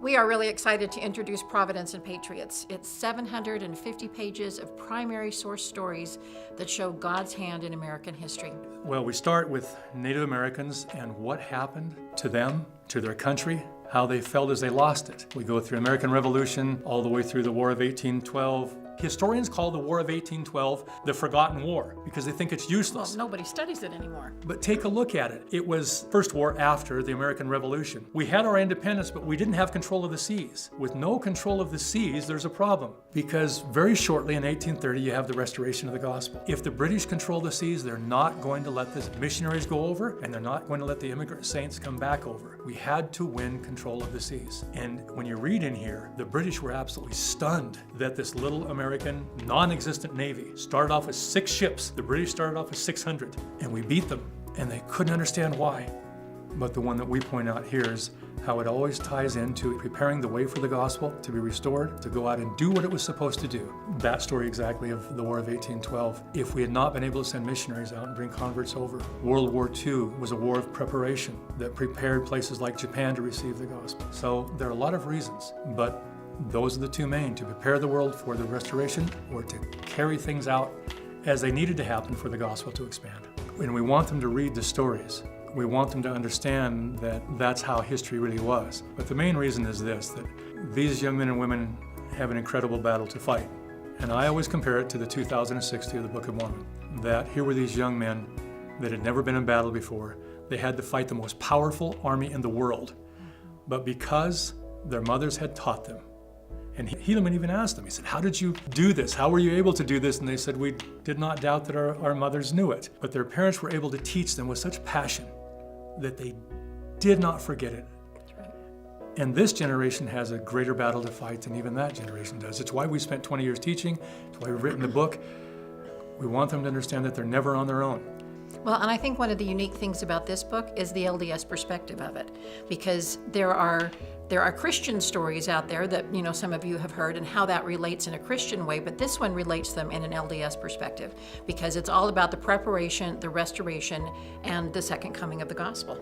We are really excited to introduce Providence and Patriots. It's 750 pages of primary source stories that show God's hand in American history. Well, we start with Native Americans and what happened to them, to their country, how they felt as they lost it. We go through American Revolution all the way through the War of 1812. Historians call the War of 1812 the Forgotten War because they think it's useless. Well, nobody studies it anymore. But take a look at it. It was first war after the American Revolution. We had our independence, but we didn't have control of the seas. With no control of the seas, there's a problem because very shortly in 1830, you have the restoration of the gospel. If the British control the seas, they're not going to let the missionaries go over, and they're not going to let the immigrant saints come back over. We had to win control of the seas. And when you read in here, the British were absolutely stunned that this little American non-existent navy started off with 6 ships. The British started off with 600, and we beat them, and they couldn't understand why. But the one that we point out here is how it always ties into preparing the way for the gospel to be restored, to go out and do what it was supposed to do. That story exactly of the War of 1812. If we had not been able to send missionaries out and bring converts over, World War II was a war of preparation that prepared places like Japan to receive the gospel. So there are a lot of reasons, but those are the two main: to prepare the world for the restoration or to carry things out as they needed to happen for the gospel to expand. And we want them to read the stories. We want them to understand that that's how history really was. But the main reason is this, that these young men and women have an incredible battle to fight. And I always compare it to the 2060 of the Book of Mormon. That here were these young men that had never been in battle before. They had to fight the most powerful army in the world. But because their mothers had taught them, and Helaman even asked them, he said, "How did you do this? How were you able to do this?" And they said, "We did not doubt that our mothers knew it." But their parents were able to teach them with such passion that they did not forget it. That's right. And this generation has a greater battle to fight than even that generation does. It's why we spent 20 years teaching. It's why we've written the book. We want them to understand that they're never on their own. Well, and I think one of the unique things about this book is the LDS perspective of it, because there are Christian stories out there that, some of you have heard and how that relates in a Christian way, but this one relates them in an LDS perspective because it's all about the preparation, the restoration, and the second coming of the gospel.